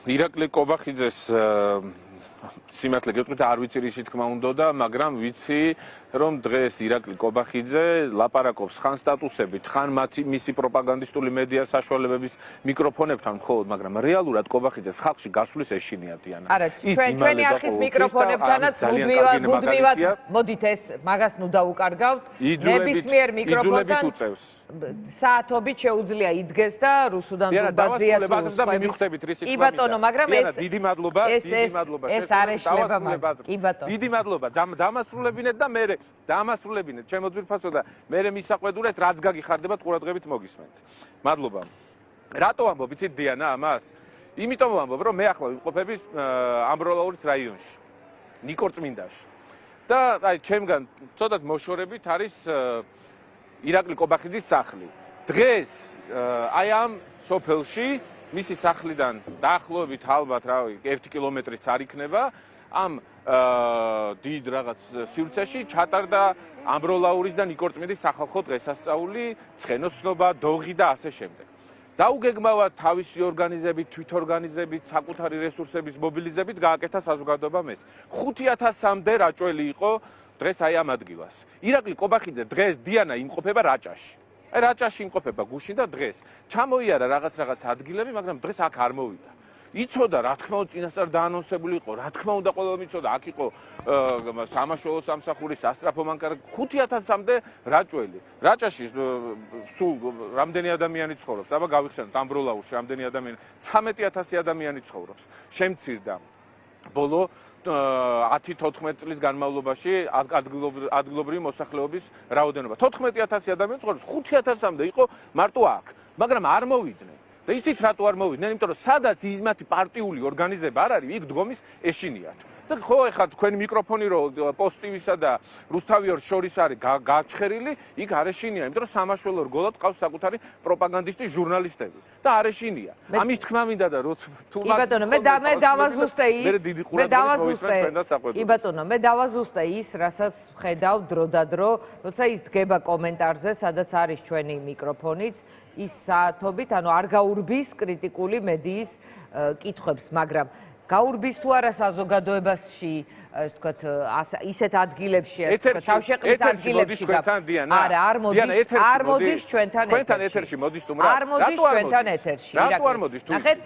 ირაკლი კობახიძეს სიმართლე გეტყვით არ ვიცი რისი თქმა უნდა, მაგრამ ვიცი რომ დღეს ირაკლი კობახიძე ლაპარაკობს ხან სტატუსებით, ხან მისი პროპაგანდისტული მედია საშუალებების მიკროფონებთან მხოლოდ, მაგრამ რეალურად კობახიძეს ხალხში გასვლის ეშინია დიანა. არა, ჩვენი არხის მიკროფონებთანაც მუდმივად მოდით ეს მაგას ნუ დაუკარგავთ. ნებისმიერ მიკროფონთან საათობით შეუძლია იდგეს და რუსუდან დუბაძია თუ კი ბატონო, მაგრამ ეს დიდი მადლობა, დიდი მადლობა. ეს არ ეშლება მაგ. კი ბატონო. დიდი მადლობა. დამასრულებინეთ და მე დამასრულებინეთ ჩემო ძვირფასო და მე მისაყვედურეთ რაც გაგიხარდებათ ყურადღებით მოგისმენთ. მადლობა. რატო ამბობ იცით დიანა ამას? იმიტომ ვამბობ რომ მე ახლა ვიმყოფები ამბროლაურის რაიონში, ნიკორწმინდაში. და აი ჩემგან ცოტათ მოშორებით არის ირაკლი კობახიძის სახლი. დღეს აი ამ სოფელში მისი სახლიდან დაახლოებით ალბათ რავი 1 კილომეტრიც არ იქნება ამ დიდ რაღაც სივრცეში ჩატარდა ამბროლაურის და ნიკორწმინდის სახალხო დღესასწაული, ცხენოსნობა, დოღი და ასე შემდეგ. დაუგეგმავად თავისი ორგანიზებით, თვითორგანიზებით, საკუთარი რესურსების მობილიზებით გააკეთა საზოგადოებამ ეს. 5000-მდე რაჭველი იყო დღეს აი ამ ადგილას. ირაკლი კობახიძე დღეს დიანა იმყოფება რაჭაში. აი რაჭაში იმყოფება გუშინ და დღეს ჩამოიარა რაღაც ადგილები, მაგრამ დღეს აქ არ მოვიდა. იცოდა რა თქმა უნდა წინასწარ დაანონსებული იყო, რა თქმა უნდა ყველამ იცოდა, აქ იყო სამაშველო სამსახურის სასტრაფო მანქანა 5000-მდე რაჭველი. რაჭაში სულ რამდენი ადამიანი ცხოვრობს? აბა გავიხსენოთ ამბროლაურში რამდენი ადამიანი 13000 ადამიანი ცხოვრობს. შემცირდა ბოლო 10-14 წლის განმავლობაში ადგილობრივი მოსახლეობის რაოდენობა. 14000 ადამიანი ცხოვრობს, 5000-მდე იყო მარტო აქ, მაგრამ არ მოვიდნენ. და იცით რატო არ მოვიდნენ? იმიტომ რომ სადაც იმათი პარტიული ორგანიზება არ არის, იქ დგომის ეშინიათ. და ხო ეხლა თქვენი მიკროფონი რო პოსტივისა და რუსთავიორს შორის არის გაჩხერილი, იქ არ ეშინია, იმიტომ რომ სამაშველო რგოლად ყავს საკუთარი პროპაგანდისტი ჟურნალისტები და არ ეშინია. ამის თქმა მინდა და თუ კი ბატონო, მე დავაზუსტე კი ბატონო, მე დავაზუსტე ის, რასაც ხედავ დრო და დრო, როცა ის დგება კომენტარზე, სადაც არის ჩვენი მიკროფონიც, ის საათობით, ანუ არ გაურბის კრიტიკული მედიის კითხვებს, მაგრამ გაურბის თუ არა საზოგადოებაში, ეს ვთქვათ, ისეთ ადგილებში, ეს ვთქვათ, თავშეყრის ადგილებში არა, არ მოდის ჩვენთან ეთერში. არ მოდის ჩვენთან ეთერში. რატო არ მოდის თუ? ნახეთ,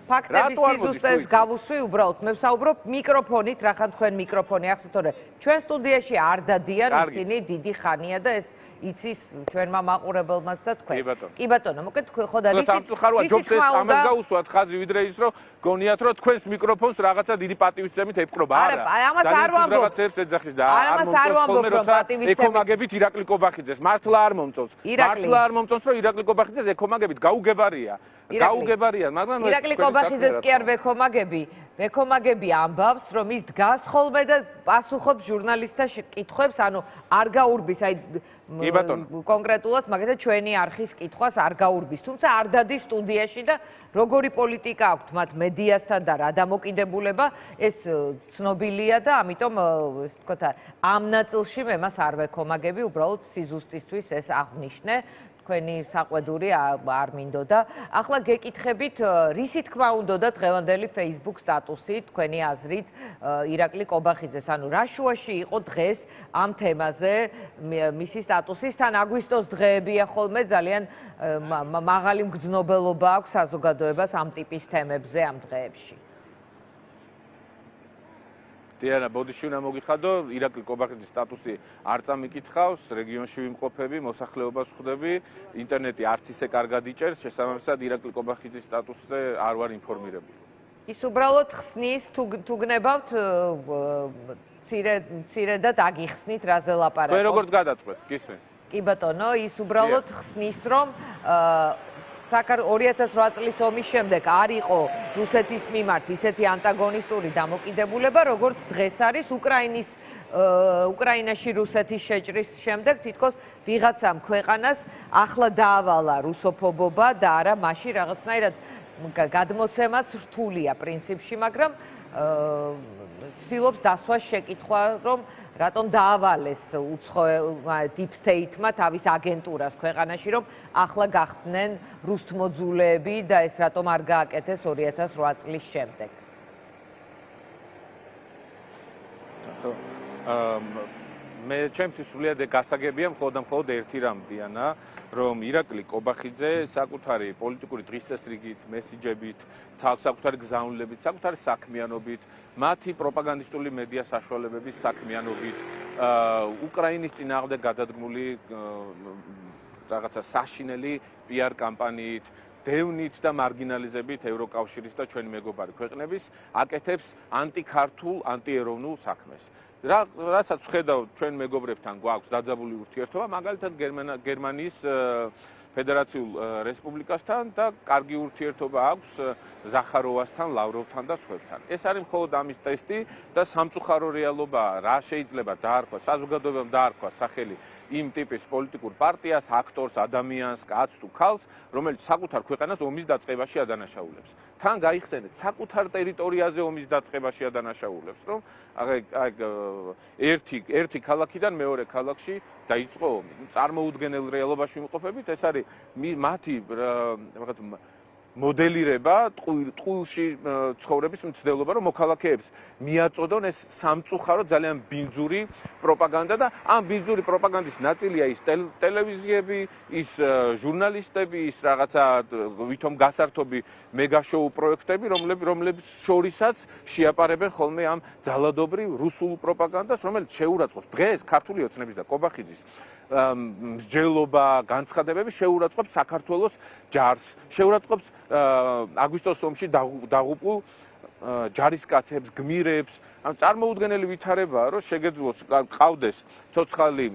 ფაქტების სიზუსტეს გავუსვი უბრალოდ. მე ვსაუბრობ მიკროფონით, რახან თქვენ მიკროფონი ახსოვთ, თორე ჩვენ სტუდიაში არ დადიან ისინი დიდი ხანია და ეს იცის ჩვენმა მაყურებელმაც და თქვენ. კი ბატონო, მოკლედ ხო და ისიც ამას გაუსვათ ხაზი ვიდრე ის რომ გონიათ რომ თქვენს მიკროფონს რაღაცა დიდი პატივისცემით ეპყრობა. არა, ამას არ ვამბობ. რაღაცებს ეძახის და არ მომწონს ეკომაგებით ირაკლი კობახიძეს. მართლა არ მომწონს. მართლა არ მომწონს რომ ირაკლი კობახიძეს ეკომაგებით გაუგებარია. გაუგებარია, მაგრამ ირაკლი კობახიძეს კი არ ვეკომაგები ამბავს, რომ ის დგას ხოლმე და პასუხობს ჟურნალისტთა კითხვებს, ანუ არ გაურბის, აი კონკრეტულად მაგალითად ჩვენი არხის კითხვას არ გაურბის, თუმცა არ დადის სტუდიაში და როგორი პოლიტიკა აქვთ მათ მედიასთან და რა დამოკიდებულება, ეს ცნობილია და ამიტომ ეს ვთქვათ, ამ ნაწილში მე მას არ ვეკომაგები, უბრალოდ სიზუსტისთვის ეს აღვნიშნე. თქვენი საყვედური არ მინდოდა. ახლა გეკითხებით, რისი თქმა უნდა დღევანდელი Facebook სტატუსი თქვენი აზრით ირაკლი კობახიძეს, ანუ რა შუაში იყო დღეს ამ თემაზე მისი სტატუსის, თან აგვისტოს დღეებია ხოლმე ძალიან მაღალი მგრძნობელობა აქვს საზოგადოებას ამ ტიპის თემებზე ამ დღეებში. დიანა, ბოდიში უნდა მოგიხადო, ირაკლი კობახიძის სტატუსი არ წამიკითხავს, რეგიონში ვიმყოფები, მოსახლეობას ხვდები, ინტერნეტი არც ისე კარგად იჭერს, შესაბამისად ირაკლი კობახიძის სტატუსზე არ ვარ ინფორმირებული. ის უბრალოდ ხსნის თუ გნებავთ მცირედად აგიხსნით რაზე ლაპარაკობს. თქვენ როგორც გადაწყვეტ, გისმენთ. კი ბატონო, ის უბრალოდ ხსნის რომ 2008 წლის ომის შემდეგ არ იყო რუსეთის მიმართ ისეთი ანტაგონისტური დამოკიდებულება, როგორც დღეს არის უკრაინაში რუსეთის შეჭრის შემდეგ, თითქოს ვიღაცამ ქვეყანას ახლა დაავალა რუსოფობობა და არა მაშინ რაღაცნაირად გადმოცემაც რთულია პრინციპში, მაგრამ ცდილობს დასვას შეკითხვა, რომ რატომ დაავალეს Deep State-მა თავის აგენტურას ქვეყანაში, რომ ახლა გახდნენ რუსთმოძულეები და ეს რატომ არ გააკეთეს 2008 წლის შემდეგ. მე ჩემთვის სრულიად გასაგებია მხოლოდ ერთი რამდიანა, რომ ირაკლი კობახიძე საკუთარი პოლიტიკური დღესასრიგით, მესიჯებით, საკუთარი გზავნილებით, საკუთარი საქმიანობით, მათი პროპაგანდისტული მედია საშუალებების საქმიანობით, უკრაინის წინააღმდეგ გადადგმული რაღაცა საშინელი PR კამპანიით, დევნით და მარგინალიზებით ევროკავშირის და ჩვენი მეგობარი ქვეყნების აკეთებს ანტიქართულ, ანტიეროვნულ საქმეს. რასაც ვხედავ ჩვენ მეგობრებთან გვაქვს დაძაბული ურთიერთობა, მაგალითად გერმანიის ფედერაციულ რესპუბლიკასთან და კარგი ურთიერთობა აქვს ზახაროვასთან, ლავროვთან და სხვებთან. ეს არის მხოლოდ ამის ტესტი და სამწუხარო რეალობაა, რა შეიძლება დაარქვა, საზოგადოებამ დაარქვა სახელი იმ ტიპის პოლიტიკურ პარტიას, აქტორს, ადამიანს, კაცს თუ ქალს, რომელიც საკუთარ ქვეყანას ომის დაწყებაში ადანაშაულებს. თან გაიხსენეთ, საკუთარ ტერიტორიაზე ომის დაწყებაში ადანაშაულებს, რომ ერთი ქალაქიდან მეორე ქალაქში დაიწყო ომი. წარმოუდგენელ რეალობაში ვიმყოფებით, ეს არის მათი მოდელირება, ტყუილში ცხოვრების მცდელობა, რომ მოქალაქეებს მიაწოდონ ეს სამწუხარო, ძალიან ბინძური პროპაგანდა და ამ ბინძური პროპაგანდის ნაწილია ის ტელევიზიები, ის ჟურნალისტები, ის რაღაცა ვითომ გასართობი მეგაშოუ პროექტები, რომლებიც შორისაც შეაპარებენ ხოლმე ამ ძალადობრივ რუსულ პროპაგანდას, რომელიც შეურაცხყოფს დღეს ქართული ოცნების და კობახიძის მსჯელობა, განცხადებები შეურაცხყოფს საქართველოს ჯარს, შეურაცხყოფს აგვისტოს ომში დაღუპულ ჯარისკაცებს, გმირებს, წარმოუდგენელი ვითარებაა, რომ შეგეძლოს ყავდეს ცოცხალი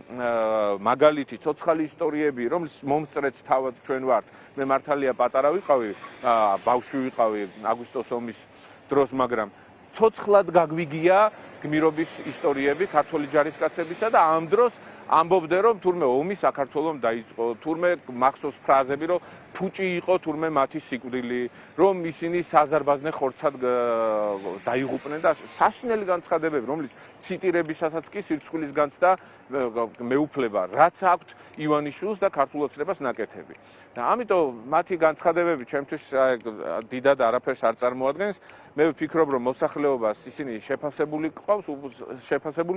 მაგალითი, ცოცხალი ისტორიები, რომლის მომწრეც თავად ჩვენ ვართ. მე მართალია პატარა ვიყავი, ბავშვი ვიყავი აგვისტოს ომის დროს, მაგრამ ცოცხლად გაგვიგია გმირობის ისტორიები ქართული ჯარისკაცებისა და ამ დროს ამბობდნენ, რომ თურმე ომი საქართველოს დაიწყო, თურმე მახსოვს ფრაზები, რომ ფუჭი იყო თურმე მათი სიკვდილი, რომ ისინი საზარბაზნე ხორცად დაიღუპნენ და საშინელი განცხადებები, რომლის ციტირებისასაც კი სირცხვილის განცდა მეუფლება, რაც აქვთ ივანიშვილს და ქართულ ოცნებას ნაკეთები. და ამიტომ მათი განცხადებები ჩემთვის დიდად არაფერს არ წარმოადგენს. მე ვფიქრობ, რომ მოსახლეობას ისინი შეფასებული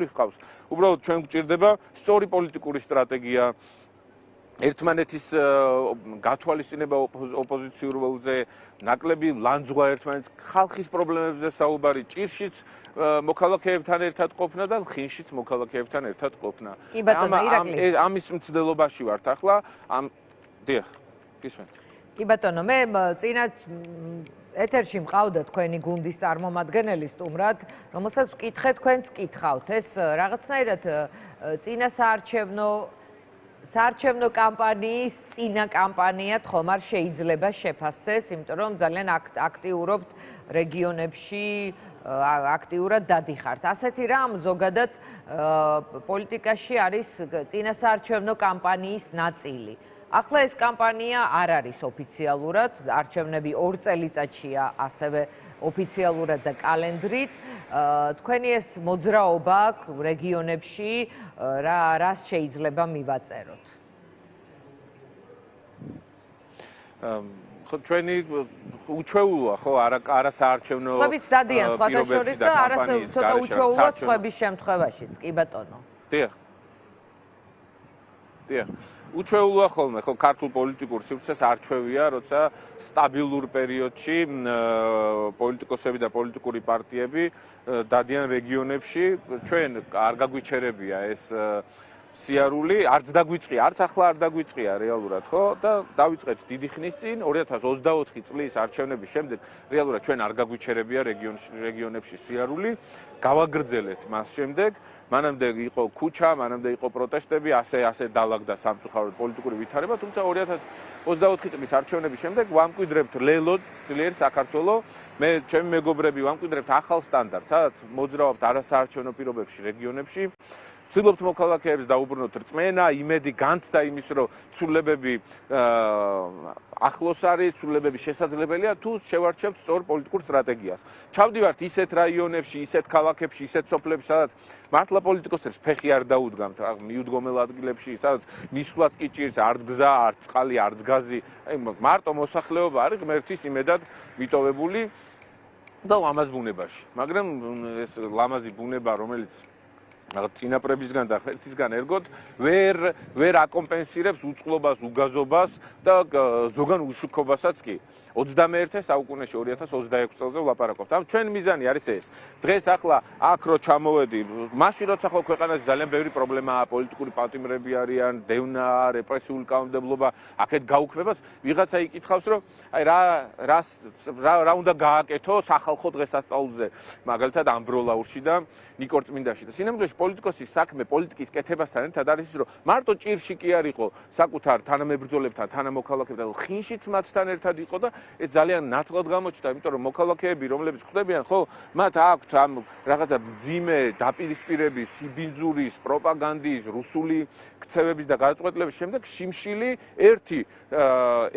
ჰყავს. უბრალოდ ჩვენ გვჭირდება სწორი პოლიტიკური სტრატეგია, ერთმანეთის გათვალისწინება ოპოზიციურ ველზე, ნაკლები ლანძღვა ერთმანეთს, ხალხის პრობლემებზე საუბარი, ჭირშიც მოქალაქეებთან ერთად ყოფნა და ხინშიც მოქალაქეებთან ერთად ყოფნა. კი ბატონო, ირაკლი. ამის მცდელობაში ვართ ახლა. დიახ, გისმენთ. კი ბატონო, მე წინა ეთერში მყავდა თქვენი გუნდის წარმომადგენელი სტუმრად, რომელსაც ვკითხე, თქვენც კითხავთ. ეს რაღაცნაირად წინა საარჩევნო კამპანიის წინა კამპანიად ხომ არ შეიძლება შეფასდეს, იმიტომ რომ ძალიან აქტიურობთ რეგიონებში, აქტიურად დადიხართ. ასეთი რამ ზოგადად პოლიტიკაში არის წინა საარჩევნო კამპანიის ნაწილი. ახლა ეს კამპანია არ არის ოფიციალურად, არჩევნები 2 წელიწადშია ასევე ოფიციალურად და კალენდრით. თქვენი ეს მოძრაობა რეგიონებში რას შეიძლება მივაწეროთ? ხო ჩვენი უჩვეულოა ხო არა საარჩევნო სხვებიც დადიან სხვათა შორის და ცოტა უჩვეულოა სხვების შემთხვევაშიც, კი ბატონო. დიახ. უჩვეულოა ხოლმე, ხო ქართულ პოლიტიკურ სივრცეს არ ჩვევია, როცა სტაბილურ პერიოდში პოლიტიკოსები და პოლიტიკური პარტიები დადიან რეგიონებში, ჩვენ არ გაგვიჩერებია ეს სიარული, არც დაგვიწყია, არც ახლა არ დაგვიწყია რეალურად, ხო? და დავიწყეთ დიდი ხნის წინ 2024 წლის არჩევნების შემდეგ რეალურად ჩვენ არ გაგვიჩერებია რეგიონებში სიარული, გავაგრძელეთ მას შემდეგ. მანამდე იყო ქუჩა, მანამდე იყო პროტესტები, ასე დაალაგდა სამწუხაროდ პოლიტიკური ვითარება, თუმცა 2024 წლის არჩევნების შემდეგ ვამკვიდრებთ ლელოდ ძლიერ საქართველოს. მე ჩემი მეგობრები ვამკვიდრებთ ახალ სტანდარტს, სადაც მოძრაობთ არასაარჩევნო პირობებში რეგიონებში. ვცდილობთ მოქალაქეებს დაუბრუნოთ რწმენა, იმედი, განცდა იმის, რომ ცვლილებები ახლოს არის, ცვლილებები შესაძლებელია, თუ შევარჩევთ სწორ პოლიტიკურ სტრატეგიას. ჩავდივართ ისეთ რაიონებში, ისეთ ქალაქებში, ისეთ სოფლებში, სადაც მართლა პოლიტიკოსებს ფეხი არ დაუდგამთ, მიუდგომელ ადგილებში, სადაც მისვლაც კი ჭირს, არც გზა, არც წყალი, არც გაზი, მარტო მოსახლეობა არის ღმერთის იმედად მიტოვებული და ლამაზ ბუნებაში. მაგრამ ეს ლამაზი ბუნება, რომელიც რაღაც წინაპრებისგან და ღმერთისგან ერგოთ, ვერ აკომპენსირებს უწყლობას, უგაზობას და ზოგან უშუქობასაც კი. 21 საუკუნეში 2026 წელზე ვლაპარაკობთ. ამ ჩვენ მიზანი არის ეს. დღეს ახლა აქ რო ჩამოვედი, მაშინ როცა ხო ქვეყანაში ძალიან ბევრი პრობლემაა, პოლიტიკური პატიმრები არიან, დევნა, რეპრესიული კანონმდებლობა, აქეთ გაუქმებას, ვიღაცა იკითხავს, რომ აი რა უნდა გააკეთო სახალხო დღესასწაულზე, მაგალითად ამბროლაურში და ნიკორწმინდაში და სინამდვილეში პოლიტიკოსის საქმე პოლიტიკის კეთებასთან ერთად არის ის, რომ მარტო ჭირში კი არ იყო საკუთარ თანამებრძოლებთან, თანამოქალაქეებთან, ხინშიც მათთან ერთად იყო და ეს ძალიან ნათლად გამოჩნდა, იმიტომ რომ მოქალაქეები, რომლებიც ხვდებიან, ხო, მათ აქვთ ამ რაღაცა მძიმე დაპირისპირების, სიბინძურის, პროპაგანდის, რუსული ქცევების და გადაწყვეტილების შემდეგ შიმშილი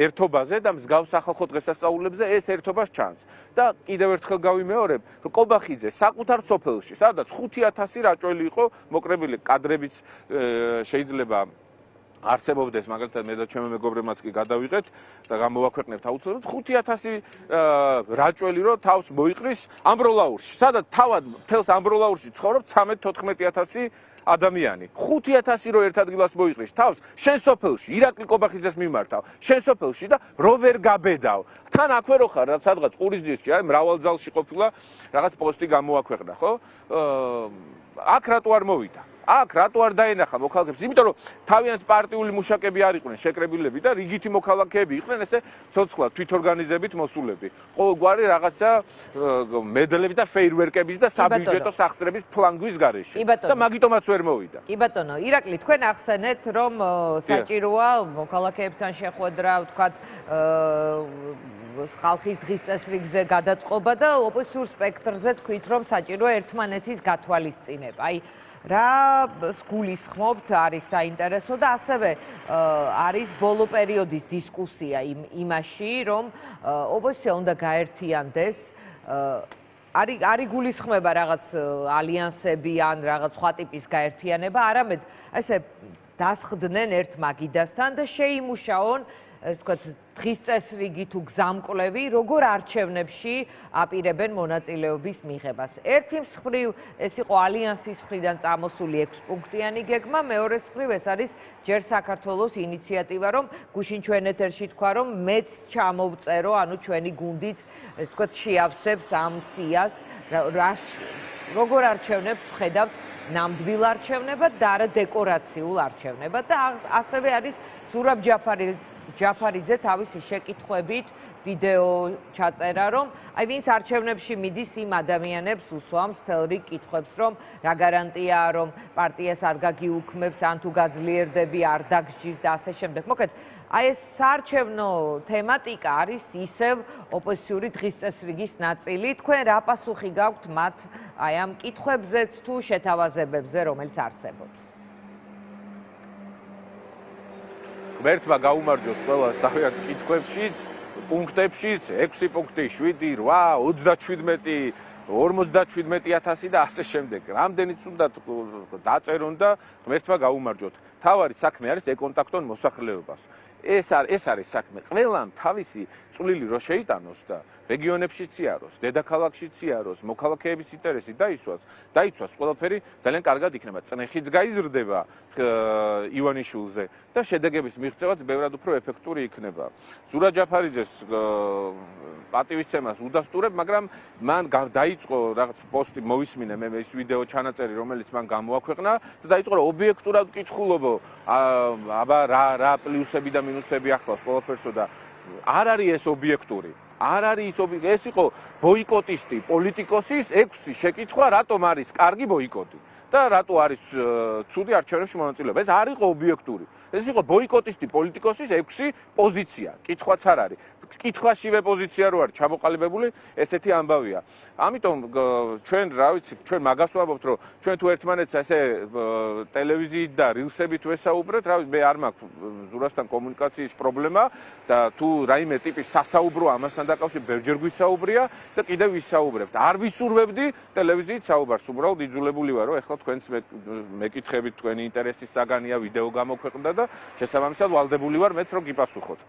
ერთობაზე და მსგავს სახალხო დღესასწაულებზე ეს ერთობას ჩანს. და კიდევ ერთხელ გავიმეორებ, რომ კობახიძე საკუთარ სოფელში, სადაც 5000 რაჭველი იყო, მოკრებილი კადრებიც შეიძლება არსებობდეს, მაგალითად მე და ჩემო მეგობრებმაც კი გადავიღეთ და გამოვაქვეყნებთ აუცილებლად 5000 რაჭველი რო თავს მოიყრის ამბროლაურში, სადაც თავად მთელს ამბროლაურში ცხოვრობს 13-14000 ადამიანი. 5000 რო ერთ ადგილას მოიყრის თავს შენ სოფელში, ირაკლი კობახიძეს მიმართავ, შენ სოფელში და რო ვერ გაბედავ. თან აქვე რო ხარ, სადღაც ყურიძიში, აი მრავალ ძალში ყოფილა რაღაც პოსტი გამოაქვეყნა, ხო? აქ რატო არ მოვიდა? აქ რატო არ დაენახა მოქალაქეებს? იმიტომ რომ თავიანთ პარტიული მუშაკები არ იყვნენ შეკრებილები და რიგითი მოქალაქეები იყვნენ ესე ცოცხლად თვითორგანიზებით მოსულები. ყოველგვარი რაღაცა მედლების და ფეირვერკების და საბიუჯეტო სახსრების ფლანგვის გარეშე. და მაგიტომაც ვერ მოვიდა. კი ბატონო, ირაკლი, თქვენ ახსენეთ, რომ საჭიროა მოქალაქეებთან შეხვედრა, ვთქვათ, ხალხის დღის წესრიგზე გადაწყობა და ოპოზიციურ სპექტრზე თქვით, რომ საჭიროა ერთმანეთის გათვალისწინება. აი რა გულისხმობთ, არის საინტერესო და ასევე არის ბოლო პერიოდის დისკუსია იმაში, რომ ოპოზიცია უნდა გაერთიანდეს, არის გულისხმება რაღაც ალიანსები ან რაღაც სხვა ტიპის გაერთიანება, არამედ ესე დასხდნენ ერთ მაგიდასთან და შეიმუშაონ ეს თქვათ დღის წესრიგი თუ გზამკვლევი როგორ არჩევნებში აპირებენ მონაწილეობის მიღებას. ერთი მხრივ ეს იყო ალიანსის მხრიდან წამოსული 6 პუნქტიანი გეგმა, მეორე მხრივ ეს არის ჯერ საქართველოს ინიციატივა, რომ გუშინ ჩვენ ეთერში თქვა, რომ მეც ჩამოვწერო, ანუ ჩვენი გუნდიც ეს თქვათ შეავსებს ამ სიას, როგორ არჩევნებს ხედავთ ნამდვილ არჩევნებად და არა დეკორაციულ არჩევნებად და ასევე არის ზურაბ ჯაფარიძე თავისი შეკითხვებით ვიდეო ჩაწერა, რომ აი ვინც არჩევნებში მიდის იმ ადამიანებს უსვამს თელ რიგ კითხვებს, რომ რა გარანტიაა, რომ პარტიას არ გაგიუქმებს, ან თუ გაძლიერდები არ დაგსჯის და ასე შემდეგ. მოკლედ, აი ეს საარჩევნო თემატიკა არის ისევ ოპოზიციური დღის წესრიგის ნაწილი. თქვენ რა პასუხი გაქვთ მათ აი ამ კითხვებზეც თუ შეთავაზებებზე, რომელიც არსებობს? ღმერთმა გაუმარჯოს ყველას თავიანთ კითხვებშიც, პუნქტებშიც, 6 პუნქტი, 7, 8, 27, 57000 და ასე შემდეგ. რამდენიც უნდა დაწერონ და ღმერთმა გაუმარჯოთ. თავარი საქმე არის ეკონტაქტონ მოსახლეობას. ეს არის საქმე. ყველამ თავისი წვლილი რო შეიტანოს და რეგიონებში ციაროს, დედაქალაქში ციაროს, მოქალაქეების ინტერესი დაიცვას ყველაფერი ძალიან კარგად იქნება. წნეხიც გაიზრდება ივანიშვილზე და შედეგების მიღწევაც ბევრად უფრო ეფექტური იქნება. ზურაბ ჯაფარიძეს პატივისცემას udasturებ, მაგრამ მან დაიწყო რაღაც პოსტი მოვისმინე მე ის ვიდეო ჩანაწერი, რომელიც მან გამოაქვეყნა და დაიწყო ობიექტურად კითხულობო, აბა რა პლუსები და მინუსები ახლავს ყველაფერსო და არ არის ეს ობიექტური. არ არის ეს იყო ბოიკოტისტი პოლიტიკოსის 6 შეკითხვა, რატომ არის კარგი ბოიკოტი. და რატო არის ცუდი არჩევნებში მონაწილეობა. ეს არ იყო ობიექტური. ეს იყო ბოიკოტისტი პოლიტიკოსის 6 პოზიცია. კითხვაც არ არის. კითხვაშივე პოზიცია რო არის ჩამოყალიბებული, ესეთი ამბავია. ამიტომ ჩვენ რა ვიცი, ჩვენ მაგას ვამბობთ, რომ ჩვენ თუ ერთმანეთს ესე ტელევიზიით და rilsებით ვესაუბრეთ, რა ვიცი, მე არ მაქვს ზურასთან კომუნიკაციის პრობლემა და თუ რაიმე ტიპის სასაუბრო ამასთან დაკავშირებით ბევრჯერ გვისაუბრია და კიდევ ვისაუბრებთ. არ ვისურვებდი ტელევიზიით საუბარს, უბრალოდ იძულებული ვარ, რომ ეხლა თქვენს მეკითხებით, თქვენი ინტერესის საგანია ვიდეო გამოქვეყნდა და შესაბამისად ვალდებული ვარ მეც რომ გიპასუხოთ.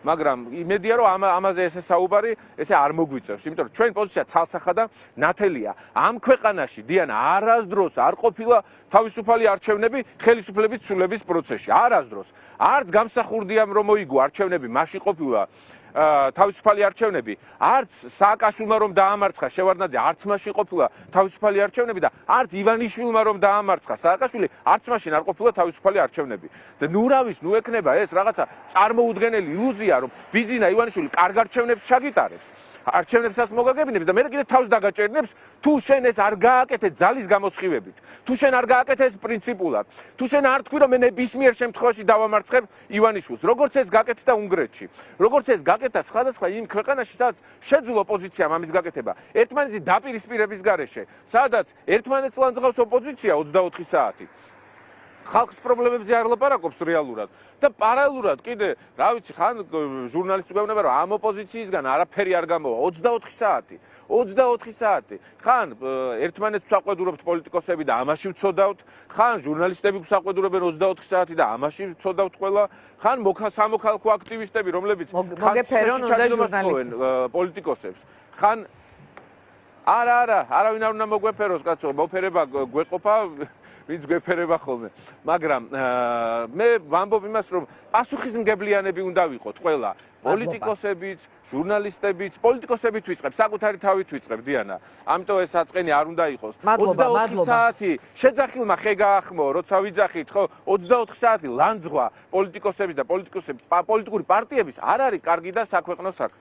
მაგრამ იმედია რომ ამაზე ესე საუბარი ესე არ მოგვიწევს, იმიტომ რომ ჩვენ პოზიცია ცალსახა და ნათელია. ამ ქვეყანაში დიანა არასდროს არ ყოფილა თავისუფალი არჩევნები ხელისუფლების ცვლილების პროცესში. არასდროს. არც გამსახურდია რომ მოიგო არჩევნები, მაშინ ყოფილა თავისუფალი არჩევნები, არც სააკაშვილმა რომ დაამარცხა შევარდნაძე, არც მაშინ ყოფილა თავისუფალი არჩევნები და არც ივანიშვილმა რომ დაამარცხა სააკაშვილი, არც მაშინ არ ყოფილა თავისუფალი არჩევნები. და ნუ რავის, ნუ ექნება ეს რაღაცა წარმოუდგენელი ილუზია, რომ ბიძინა ივანიშვილი კარგ არჩევნებს ჩაგიტარებს, არჩევნებსაც მოგაგებინებს და მე კიდე თავს დაგაჭერნებს, თუ შენ ეს არ გააკეთე ძალის გამოსხივებით, თუ შენ არ გააკეთე ეს პრინციპულად, თუ შენ არ თქვი რომ მე ნებისმიერ შემთხვევაში დავამარცხებ ივანიშვილს, როგორც ეს გაკეთდა უნგრეთში, როგორც ეს გაკეთა სხვადასხვა იმ ქვეყანაში, სადაც შეძლო ოპოზიციამ ამის გაკეთება, ერთმანეთის დაპირისპირების გარეშე, სადაც ერთმანეთს ლანძღავს ოპოზიცია 24 საათი. ხალხის პრობლემებზე არ ლაპარაკობს რეალურად და პარალელურად კიდე, რა ვიცი, ხან ჟურნალისტი გვეუბნება, რომ ამ ოპოზიციისგან არაფერი არ გამოვა 24 საათი. 24 საათი. ხან ერთმანეთს ვსაყვედურობთ პოლიტიკოსები და ამაში ვცოდავთ, ხან ჟურნალისტები გვსაყვედურებენ 24 საათი და ამაში ვცოდავთ ყველა, ხან სამოქალაქო აქტივისტები, რომლებიც მოგეფერონ უნდა ჟურნალისტები პოლიტიკოსებს. ხან არავინ არ უნდა მოგვეფეროს, კაცო, მოფერება გვეყოფა ვინც გვეფერება ხოლმე. მაგრამ მე ვამბობ იმას, რომ პასუხისმგებლიანები უნდა ვიყოთ ყველა. პოლიტიკოსებიც, ჟურნალისტებიც, პოლიტიკოსებიც ვიწყებ, საკუთარი თავით ვიწყებ, დიანა. ამიტომ ეს საწყენი არ უნდა იყოს. 24 საათი შეძახილმა ხე გაახმო, როცა ვიძახით, ხო? 24 საათი ლანძღვა პოლიტიკოსების და პოლიტიკური პარტიების არ არის კარგი და საქვეყნო საქმე.